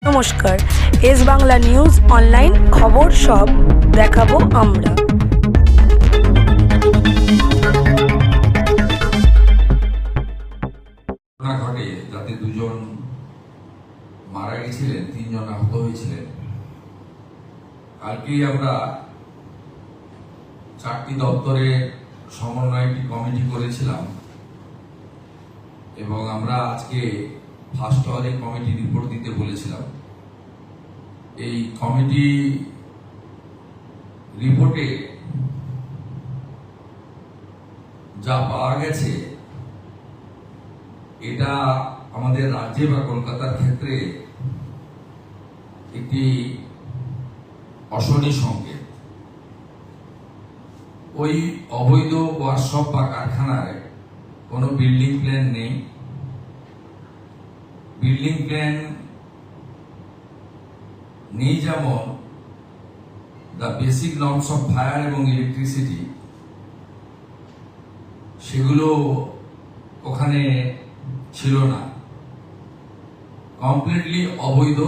নমস্কার, S Bangla news online খবর সব দেখাবো আমরা। ঘটে যাতে দুজন মারা গেছিলেন, 3 জন আহত হয়েছিলেন। কালকেই আমরা 4টি দপ্তরে সমন্বয় একটি কমিটি করেছিলাম এবং আমরা আজকে ফার্স্ট আওয়ারে কমিটি রিপোর্ট দিতে বলেছিলাম। এই কমিটি রিপোর্টে যা পাওয়া গেছে এটা আমাদের রাজ্যে বা কলকাতার ক্ষেত্রে একটি অশনি সংকেত। ওই অবৈধ ওয়ার্কশপ বা কারখানায় কোনো বিল্ডিং প্ল্যান নেই। বিল্ডিং প্ল্যান নেই যেমন the basic norms of fire এবং ইলেকট্রিসিটি, সেগুলো ওখানে ছিল না, কমপ্লিটলি অবৈধ।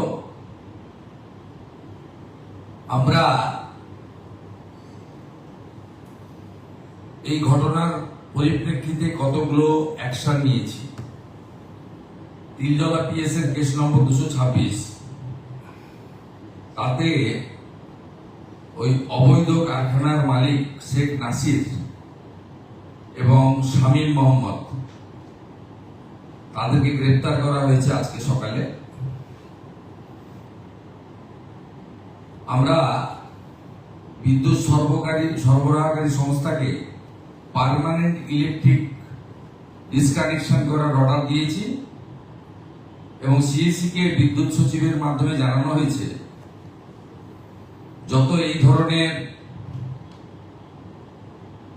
আমরা এই ঘটনার পরিপ্রেক্ষিতে কতগুলো অ্যাকশন নিয়েছি। তিলজলা পিএস এর কেস নম্বর 226, তাতে ওই অবৈধ কারখানার মালিক শেখ নাসির এবং শামীম মোহাম্মদ, তাদেরকে গ্রেপ্তার করা হয়েছে আজকে সকালে। আমরা বিদ্যুৎ সরবরাহকারী সংস্থাকে পার্মানেন্ট ইলেকট্রিক ডিসকানেকশন করার অর্ডার দিয়েছি এবং সিএসি কে বিদ্যুৎ সচিবের মাধ্যমে জানানো হয়েছে যত এই ধরনের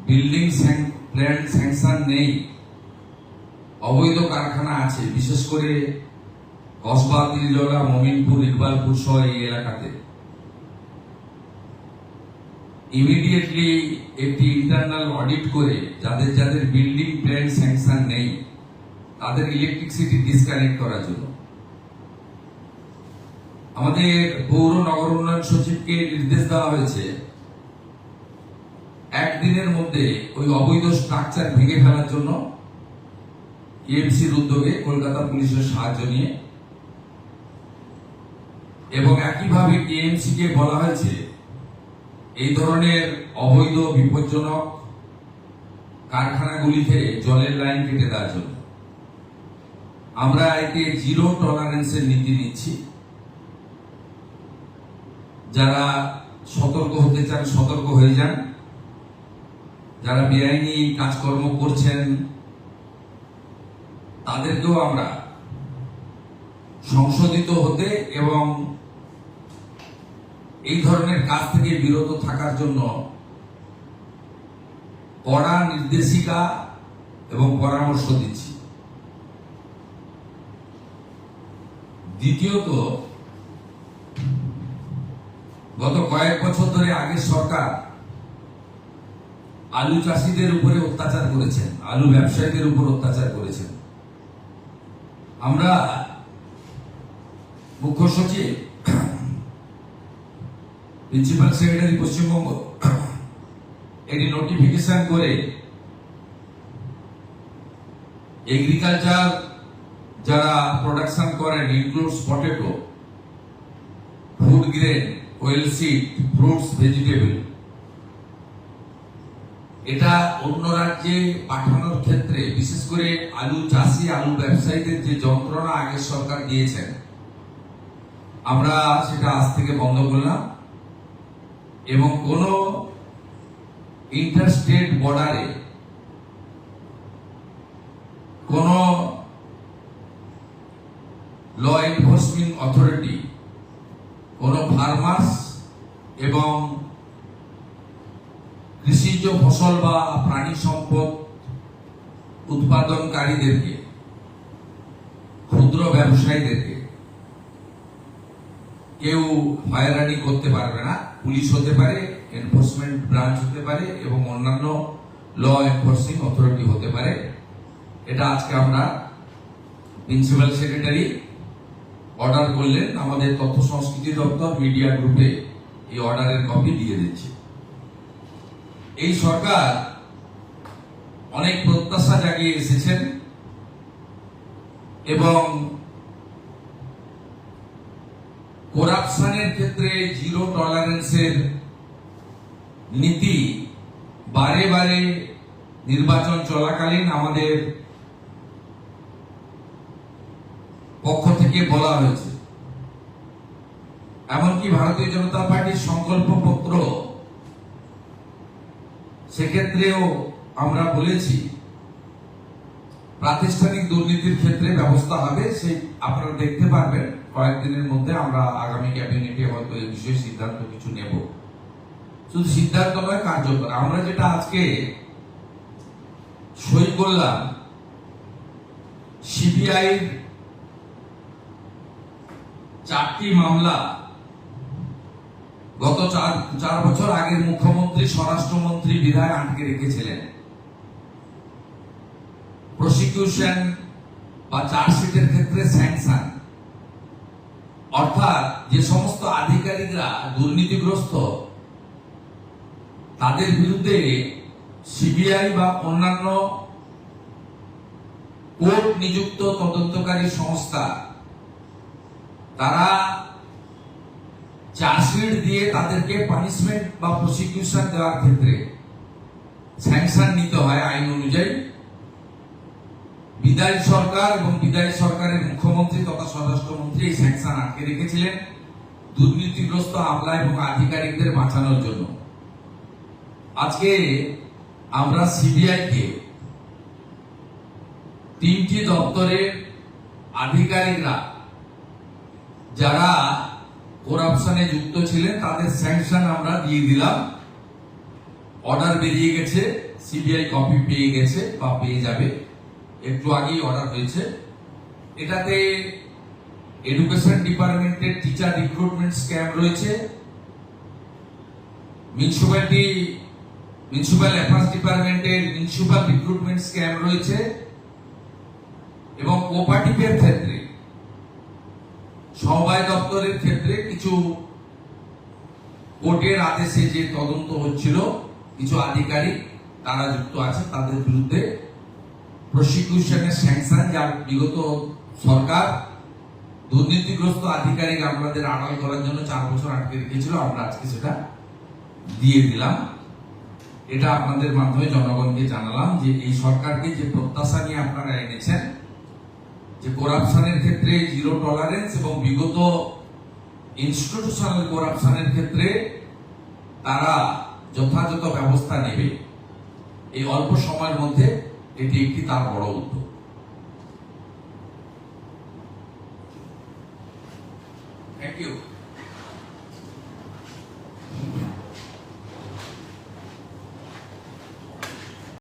বিল্ডিং প্ল্যান স্যাংশন নেই, অবৈধ কারখানা আছে, বিশেষ করে কসবা, তিলজলা, মমিনপুর, ইকবালপুর সহ এই এলাকাতে, ইমিডিয়েটলি একটি ইন্টারনাল অডিট করে যাদের যাদের বিল্ডিং প্ল্যান স্যাংশন নেই তাদের ইলেকট্রিসিটি ডিসকানেক্ট করার জন্য আমাদের পৌর নগর উন্নয়ন সচিবকে নির্দেশ দেওয়া হয়েছে একদিনের মধ্যে ওই অবৈধ স্ট্রাকচার ভেঙে ফেলার জন্য কেএমসির উদ্যোগে, কলকাতা পুলিশের সাহায্য নিয়ে। এবং একইভাবে কেএমসি কে বলা হয়েছে এই ধরনের অবৈধ বিপজ্জনক কারখানাগুলিতে জলের লাইন কেটে দেওয়ার জন্য। আমরা এতে জিরো টলারেন্সের নীতি নিচ্ছি। যারা সতর্ক হতে চান সতর্ক হয়ে যান, যারা বেআইনি কাজকর্ম করছেন তাদেরকেও আমরা সংশোধিত হতে এবং এই ধরনের কাজ থেকে বিরত থাকার জন্য কড়া নির্দেশিকা এবং পরামর্শ দিচ্ছি। দ্বিতীয়ত, গত কয়েক বছর ধরে আগের সরকার আলু চাষিদের উপরে অত্যাচার করেছেন, আলু ব্যবসায়ীদের উপর অত্যাচার করেছেন। আমরা মুখ্য সচিব, প্রিন্সিপাল সেক্রেটারি পশ্চিমবঙ্গ একটি নোটিফিকেশন করে এগ্রিকালচার যারা প্রোডাকশন করেন, includes potato, food grain, well seed, fruits, vegetable, এটা অন্য রাজ্যে পাঠানোর ক্ষেত্রে বিশেষ করে আলু চাষি, আলু ব্যবসায়ীদের যে যন্ত্রণা আগের সরকার দিয়েছেন, আমরা সেটা আজ থেকে বন্ধ করলাম এবং কোন ইন্টারস্টেট বর্ডারে কোন ল এনফোর্সমেন্ট অথরিটি কোন ফার্মার্স এবং কৃষিজ ফসল বা প্রাণী সম্পদ উৎপাদনকারীদেরকে, ক্ষুদ্র ব্যবসায়ীদেরকে কেউ হয়রানি করতে পারবে না। পুলিশ হতে পারে, এনফোর্সমেন্ট ব্রাঞ্চ হতে পারে এবং অন্যান্য ল এনফোর্সিং অথরিটি হতে পারে। এটা আজকে আমরা প্রিন্সিপাল সেক্রেটারি অর্ডার করলেন, আমাদের তথ্য সংস্কৃতি দপ্তর মিডিয়া গ্রুপে এই অর্ডারের কপি দিয়ে দিচ্ছে। এই সরকার অনেক প্রত্যাশা জাগিয়ে এসেছেন এবং করাপশনের ক্ষেত্রে জিরো টলারেন্সের নীতি বারে বারে নির্বাচন চলাকালীন আমাদের পক্ষ থেকে বলা হয়েছে। এমনকি ভারতীয় জনতা পার্টির সংকল্প পত্র, সেক্ষেত্রেও আমরা বলেছি প্রাতিষ্ঠানিক দুর্নীতির ক্ষেত্রে ব্যবস্থা হবে। সেই আপনারা দেখতে পারবেন কয়েকদিনের মধ্যে। আমরা আগামী ক্যাবিনেটে হয়তো এই বিষয়ে সিদ্ধান্ত কিছু নেব। শুধু সিদ্ধান্ত নয়, কার্যকর। আমরা যেটা আজকে সই করলাম, সিবিআই 4টি মামলা গত 4 বছর আগের মুখ্যমন্ত্রী, স্বরাষ্ট্রমন্ত্রী, বিধায় আটকে রেখেছিলেন। প্রসিকিউশন বা চার্জশিটের ক্ষেত্রে স্যাংশন, অর্থাৎ যে সমস্ত আধিকারিকরা দুর্নীতিগ্রস্ত তাদের বিরুদ্ধে সিবিআই বা অন্যান্য কোর্ট নিযুক্ত তদন্তকারী সংস্থা তারা চার্জশিট দিয়ে তাদেরকে পানিশমেন্ট বা প্রসিকিউশন দেওয়ার ক্ষেত্রে স্যাংশন নিতে হয় আইন অনুযায়ী। বিদায়ী সরকার এবং বিদায়ী সরকারের মুখ্যমন্ত্রী তথা স্বরাষ্ট্রমন্ত্রী এই স্যাংশন আটকে রেখেছিলেন দুর্নীতিগ্রস্ত আমলা এবং আধিকারিকদের বাঁচানোর জন্য। আজকে আমরা সিবিআই কে 3টি দপ্তরের আধিকারিকরা যারা করাপশনে যুক্ত ছিলেন তাদের স্যাংশন আমরা দিয়ে দিলাম। অর্ডার বেরিয়ে গেছে, সিবিআই কপি পেয়ে গেছে বা পেয়ে যাবে, একটু আগেই অর্ডার হয়েছে। এটাতে এডুকেশন ডিপার্টমেন্টের টিচার রিক্রুটমেন্ট স্ক্যাম রয়েছে, মিউনিসিপ্যাল অ্যাফেয়ার্স ডিপার্টমেন্টের মিউনিসিপ্যাল রিক্রুটমেন্ট স্ক্যাম রয়েছে এবং কোঅপারেটিভের ক্ষেত্রে, সমবায় দপ্তরের ক্ষেত্রে কিছু কোর্টের আদেশে যে তদন্ত হচ্ছিল কিছু আধিকারিক তারা যুক্ত আছে, তাদের বিরুদ্ধে প্রসিকিউশনের স্যাংশন, যার বিগত সরকার দুর্নীতিগ্রস্ত আধিকারিক আমাদের আড়াল করার জন্য 4 বছর আটকে রেখেছিল, আমরা আজকে সেটা দিয়ে দিলাম। এটা আপনাদের মাধ্যমে জনগণকে জানালাম যে এই সরকারকে যে প্রত্যাশা নিয়ে আপনারা এনেছেন যে করাপশনের ক্ষেত্রে জিরো টলারেন্স এবং বিগত ইনস্টিটিউশনাল করাপশনের ক্ষেত্রে তারা যথাযথ ব্যবস্থা নেবে, এই অল্প সময়ের মধ্যে এটি একটি তার বড় উদ্যোগ। Thank you.